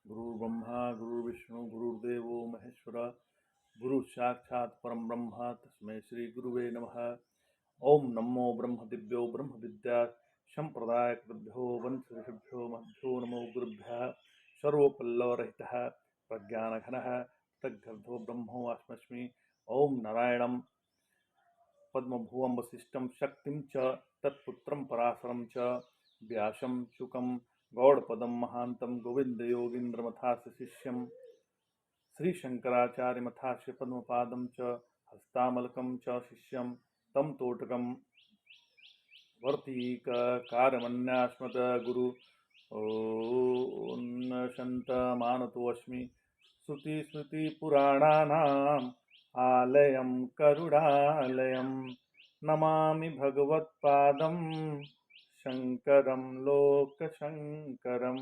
गुरुर्ब्रह्मा गुरुर्विष्णु गुरुर्देवो महेश्वर गुरु साक्षात् परम ब्रह्म तस्मै श्री गुरुवे नमः। ओम नमो ब्रह्म दिव्यो ब्रह्म विद्या संप्रदाय कृभ्यो वंश ऋषिभ्यो मध्यो नमो गुरुभ्यः सर्वपल्लवरहितः प्रज्ञानघनः तद्गर्भो ब्रह्मो अस्मस्मि। ओम नारायणं पद्मभुवं वसिष्ठं शक्तिं च तत्पुत्रं पराशरं च व्यासं शुकं गौड़पदं महांतं गोविंदयोगीन्द्रमथास्य शिष्यं श्रीशंकराचार्यमथास्य पद्मपादं च हस्तामलकं च शिष्यं तं तोटकं वर्तीकारमन्यास्मत् गुरु उन्नशन्तमानतोऽस्मि। श्रुतिस्मृतिपुराणानाम् आलयं करुणालयं नमामि भगवत्पादं शङ्करं लोकशङ्करं।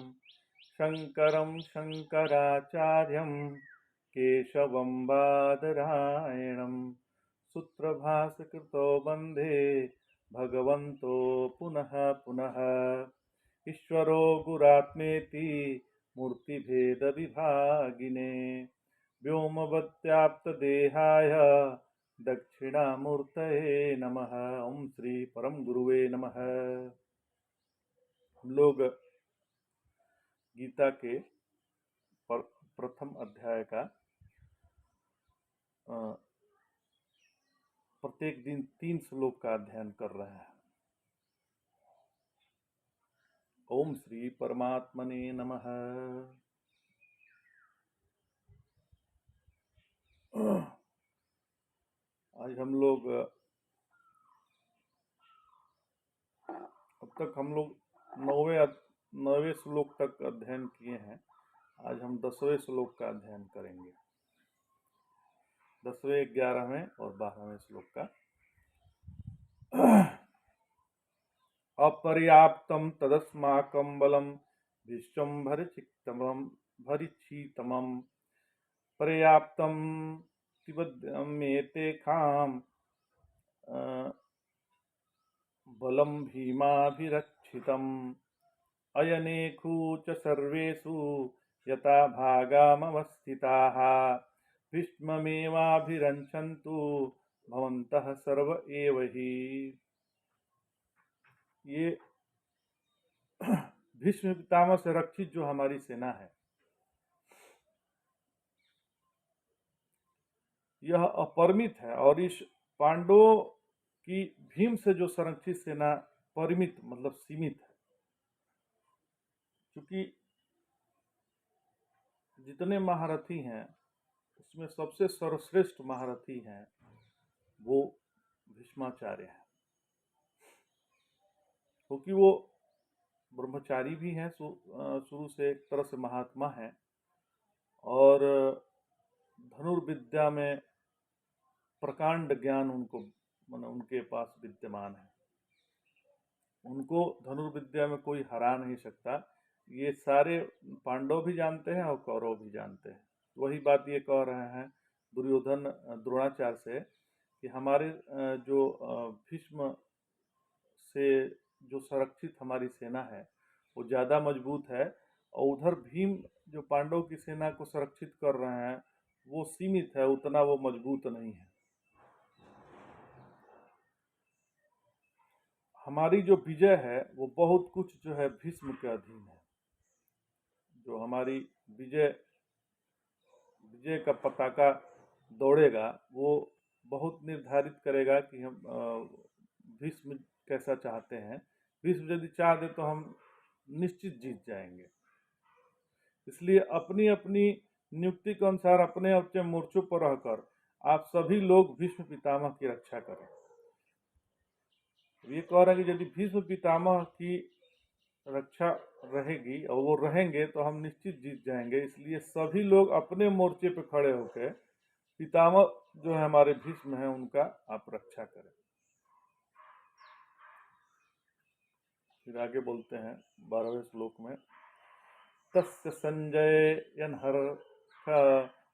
शङ्करं शङ्कराचार्यं केशवं बादरायणं सूत्रभासकृतो वन्दे भगवन्तो पुनः पुनः। ईश्वरो गुरात्मेति मूर्तिभेदविभागिने व्योमवद्व्याप्तदेहाय दक्षिणामूर्तये नमः। ओम श्री परम गुरुवे नमः। हम लोग गीता के प्रथम अध्याय का प्रत्येक दिन 3 श्लोक का अध्ययन कर रहे हैं। ओम श्री परमात्मने नमः। आज हम लोग अब तक हम लोग 9वें श्लोक तक अध्ययन किए हैं। आज हम 10वें श्लोक का अध्ययन करेंगे। 10वें, 11वें और 12वें श्लोक का। अपर्याप्तं तदस्माकं बलं विश्वम्भरचित्तमं पर्याप्तं तिबध्यमेतेषां बलं भीमाभिरक्षितम् अयनेषु च सर्वेषु यथा भागामवस्थिताः भीष्ममेवाभिरक्षन्तु भवन्तः सर्व एव हि। ये भीष्म पितामह से रक्षित जो हमारी सेना है, यह अपरिमित है। और इस पांडवों की भीम से जो संरक्षित सेना परिमित मतलब सीमित है, क्योंकि जितने महारथी हैं उसमें सबसे सर्वश्रेष्ठ महारथी हैं वो भीष्माचार्य हैं, क्योंकि वो ब्रह्मचारी भी हैं, शुरू से एक तरह से महात्मा हैं, और धनुर्विद्या में प्रकांड ज्ञान उनके पास विद्यमान है। उनको धनुर्विद्या में कोई हरा नहीं सकता। ये सारे पांडव भी जानते हैं और कौरव भी जानते हैं। वही बात ये कह रहे हैं दुर्योधन द्रोणाचार्य से कि हमारे जो भीष्म से जो संरक्षित हमारी सेना है वो ज़्यादा मजबूत है, और उधर भीम जो पांडव की सेना को संरक्षित कर रहे हैं वो सीमित है, उतना वो मजबूत नहीं है। हमारी जो विजय है वो बहुत कुछ जो है भीष्म के अधीन है। जो हमारी विजय का पताका दौड़ेगा वो बहुत निर्धारित करेगा कि हम भीष्म कैसा चाहते हैं। भीष्म यदि चाह दे तो हम निश्चित जीत जाएंगे। इसलिए अपनी अपनी नियुक्ति के अनुसार अपने अपने मोर्चों पर रहकर आप सभी लोग भीष्म पितामह की रक्षा करें। ये कह रहे हैं कि यदि भीष्म पितामह की रक्षा रहेगी और वो रहेंगे तो हम निश्चित जीत जाएंगे। इसलिए सभी लोग अपने मोर्चे पर खड़े होकर पितामह जो है हमारे भीष्म हैं उनका आप रक्षा करें। फिर आगे बोलते हैं 12वें श्लोक में, तस्य संजयन्हर्ष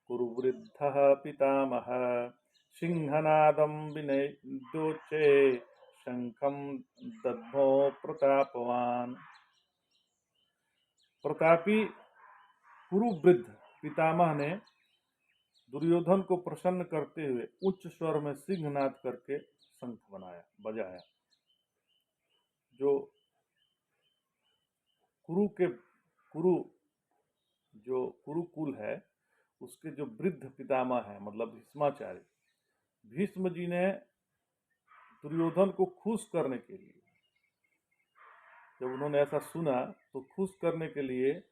कुरुवृद्धः पितामह सिंहनादं विनयोच्चे शंखं दद्मो प्रतापवान। प्रतापी कुरुवृद्ध पितामह ने दुर्योधन को प्रसन्न करते हुए उच्च स्वर में सिंहनाद करके शंख बजाया। जो कुरु जो कुरुकुल है उसके जो वृद्ध पितामह है मतलब भीष्माचार्य, भीष्म जी ने दुर्योधन को खुश करने के लिए, जब उन्होंने ऐसा सुना तो खुश करने के लिए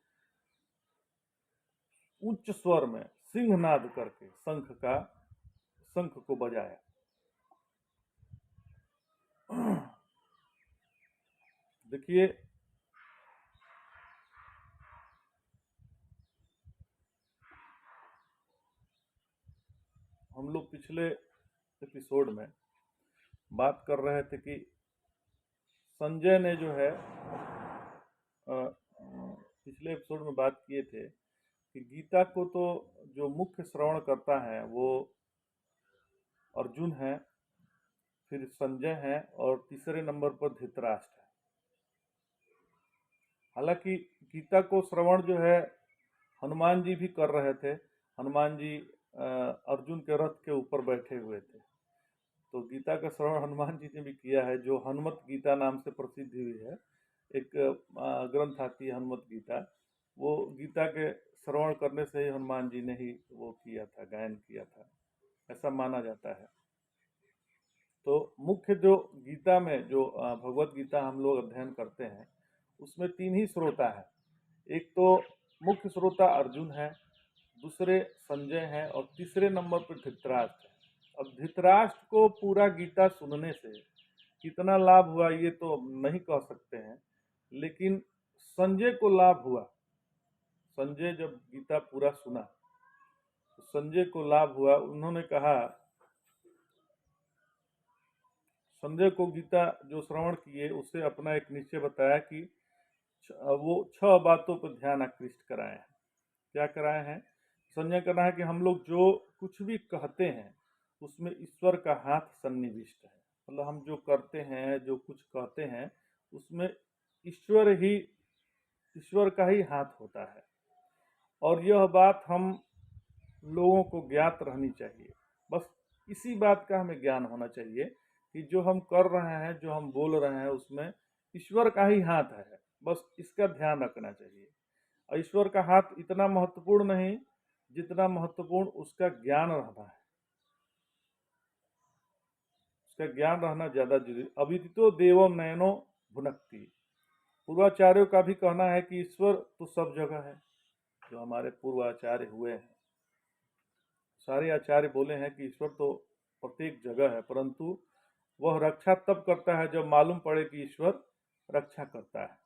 उच्च स्वर में सिंहनाद करके शंख को बजाया। देखिए, हम लोग पिछले एपिसोड में बात कर रहे थे कि संजय ने जो है पिछले एपिसोड में बात किए थे कि गीता को तो जो मुख्य श्रवण करता है वो अर्जुन है, फिर संजय है और तीसरे नंबर पर धृतराष्ट्र है। हालांकि गीता को श्रवण जो है हनुमान जी भी कर रहे थे। हनुमान जी अर्जुन के रथ के ऊपर बैठे हुए थे, तो गीता का श्रवण हनुमान जी ने भी किया है, जो हनुमत गीता नाम से प्रसिद्ध हुई है। एक ग्रंथ आती है हनुमत गीता, वो गीता के श्रवण करने से ही हनुमान जी ने ही वो किया था, गायन किया था, ऐसा माना जाता है। तो मुख्य जो गीता में जो भगवत गीता हम लोग अध्ययन करते हैं उसमें 3 ही श्रोता है। एक तो मुख्य श्रोता अर्जुन है, दूसरे संजय है और तीसरे नंबर पर धृतराष्ट्र है। अब धृतराष्ट्र को पूरा गीता सुनने से कितना लाभ हुआ ये तो नहीं कह सकते हैं, लेकिन संजय को लाभ हुआ। संजय जब गीता पूरा सुना तो संजय को लाभ हुआ। उन्होंने कहा, संजय को गीता जो श्रवण किए उससे अपना एक निश्चय बताया कि वो 6 बातों पर ध्यान आकृष्ट कराए हैं। क्या कराए हैं? संजय करना है कि हम लोग जो कुछ भी कहते हैं उसमें ईश्वर का हाथ सन्निविष्ट है। मतलब हम जो करते हैं, जो कुछ कहते हैं उसमें ईश्वर का ही हाथ होता है। और यह बात हम लोगों को ज्ञात रहनी चाहिए। बस इसी बात का हमें ज्ञान होना चाहिए कि जो हम कर रहे हैं, जो हम बोल रहे हैं उसमें ईश्वर का ही हाथ है। बस इसका ध्यान रखना चाहिए। और ईश्वर का हाथ इतना महत्वपूर्ण नहीं जितना महत्वपूर्ण उसका ज्ञान रहना है। उसका ज्ञान रहना ज्यादा जरूरी। अविदितो देवम नयनो भुनक्ति। पूर्वाचार्यों का भी कहना है कि ईश्वर तो सब जगह है। जो हमारे पूर्वाचार्य हुए हैं, सारे आचार्य बोले हैं कि ईश्वर तो प्रत्येक जगह है, परंतु वह रक्षा तब करता है जब मालूम पड़े कि ईश्वर रक्षा करता है।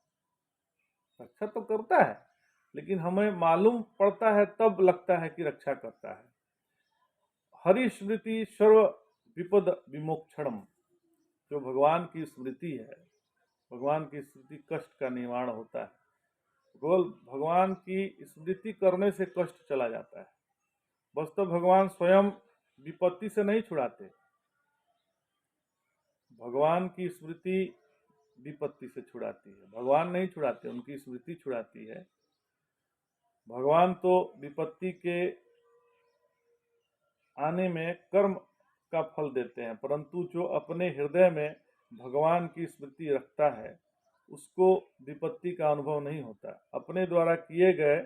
रक्षा तो करता है, लेकिन हमें मालूम पड़ता है तब लगता है कि रक्षा करता है। हरि स्मृति सर्व विपद विमोक्षणम। जो भगवान की स्मृति है, भगवान की स्मृति कष्ट का निवारण होता है। केवल भगवान की स्मृति करने से कष्ट चला जाता है। वास्तव भगवान स्वयं विपत्ति से नहीं छुड़ाते, भगवान की स्मृति विपत्ति से छुड़ाती है। भगवान नहीं छुड़ाते, उनकी स्मृति छुड़ाती है। भगवान तो विपत्ति के आने में कर्म का फल देते हैं, परंतु जो अपने हृदय में भगवान की स्मृति रखता है उसको विपत्ति का अनुभव नहीं होता। अपने द्वारा किए गए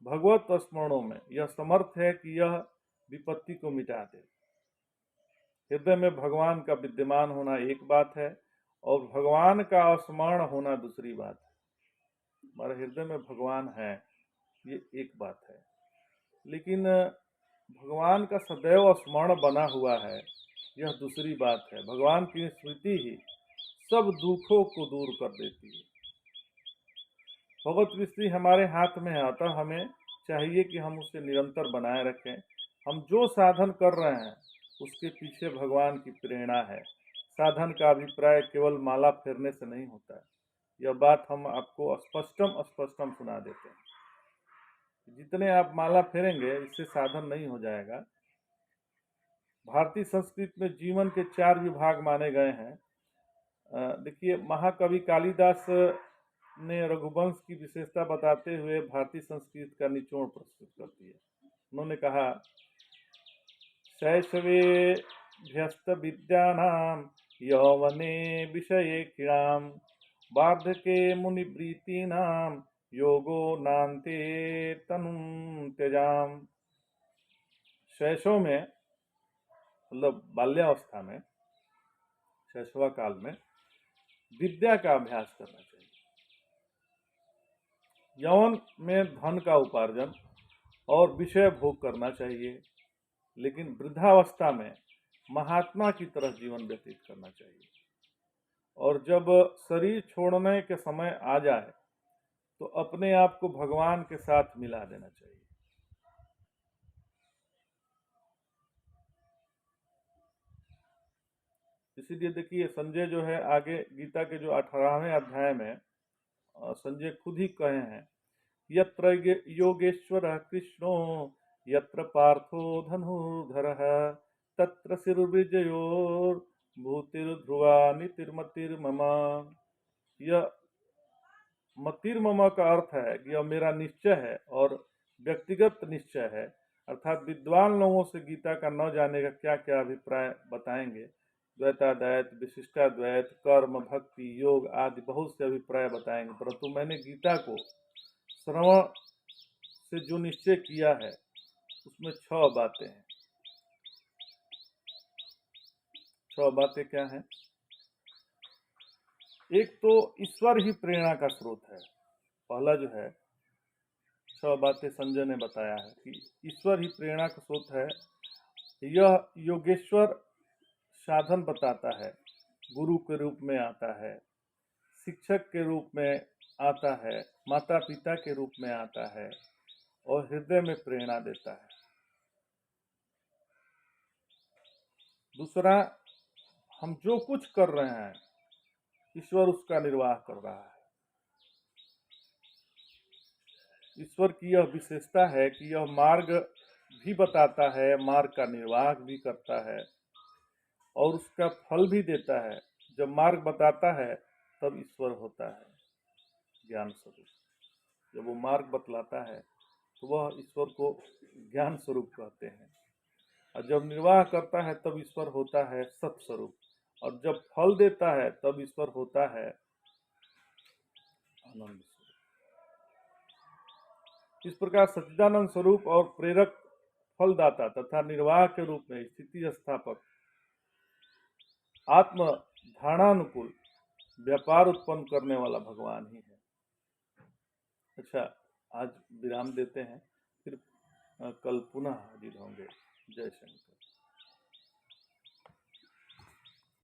भगवत स्मरणों में यह समर्थ है कि यह विपत्ति को मिटा दे। हृदय में भगवान का विद्यमान होना एक बात है और भगवान का स्मरण होना दूसरी बात है। हमारे हृदय में भगवान है ये एक बात है, लेकिन भगवान का सदैव स्मरण बना हुआ है यह दूसरी बात है। भगवान की स्मृति ही सब दुखों को दूर कर देती है। भगवत विषय हमारे हाथ में है, अतः हमें चाहिए कि हम उसे निरंतर बनाए रखें। हम जो साधन कर रहे हैं उसके पीछे भगवान की प्रेरणा है। साधन का अभिप्राय केवल माला फेरने से नहीं होता है। यह बात हम आपको स्पष्टम सुना देते हैं। जितने आप माला फेरेंगे इससे साधन नहीं हो जाएगा। भारतीय संस्कृति में जीवन के 4 विभाग माने गए हैं। देखिए, महाकवि कालिदास ने रघुवंश की विशेषता बताते हुए भारतीय संस्कृति का निचोड़ प्रस्तुत करती है। उन्होंने कहा, शैशवेभ्यस्त विद्यानां यौवने विषयेक्षिणां वार्धके मुनिवृत्तीनां योगो नान्ते तनुं त्यजाम। शैशव में मतलब बाल्यावस्था में, शैशवा काल में विद्या का अभ्यास करना चाहिए। यौवन में धन का उपार्जन और विषय भोग करना चाहिए, लेकिन वृद्धावस्था में महात्मा की तरह जीवन व्यतीत करना चाहिए। और जब शरीर छोड़ने के समय आ जाए तो अपने आप को भगवान के साथ मिला देना चाहिए। इसीलिए देखिए, संजय जो है आगे गीता के जो 18वें अध्याय में संजय खुद ही कहे हैं, यत्र योगेश्वर कृष्णो यत्र पार्थो धनुर्धरः तत्र शिर्विजयोर भूतिर्ध्रुवा नीतिर्मतिर्मम। यह मतिर्मम का अर्थ है कि यह मेरा निश्चय है और व्यक्तिगत निश्चय है, अर्थात विद्वान लोगों से गीता का न जाने का क्या क्या अभिप्राय बताएंगे। द्वैताद्वैत, विशिष्टाद्वैत, कर्म, भक्ति, योग आदि बहुत से अभिप्राय बताएंगे, परंतु मैंने गीता को श्रवण से जो निश्चय किया है उसमें 6 बातें हैं। 6 बातें क्या हैं? एक तो ईश्वर ही प्रेरणा का स्रोत है। पहला जो है, 6 बातें संजय ने बताया है कि ईश्वर ही प्रेरणा का स्रोत है। यह योगेश्वर साधन बताता है, गुरु के रूप में आता है, शिक्षक के रूप में आता है, माता पिता के रूप में आता है और हृदय में प्रेरणा देता है। दूसरा, हम जो कुछ कर रहे हैं ईश्वर उसका निर्वाह कर रहा है। ईश्वर की यह विशेषता है कि यह मार्ग भी बताता है, मार्ग का निर्वाह भी करता है और उसका फल भी देता है। जब मार्ग बताता है तब ईश्वर होता है ज्ञान स्वरूप। जब वो मार्ग बतलाता है तो वह ईश्वर को ज्ञान स्वरूप कहते हैं, और जब निर्वाह करता है तब ईश्वर होता है सत्स्वरूप, और जब फल देता है तब ईश्वर होता है आनंद स्वरूप। इस प्रकार सच्चिदानंद स्वरूप और प्रेरक, फलदाता तथा निर्वाह के रूप में स्थिति स्थापक, आत्म धारणानुकूल व्यापार उत्पन्न करने वाला भगवान ही है। अच्छा, आज विराम देते हैं, फिर कल पुनः हाजिर होंगे। जय शंकर।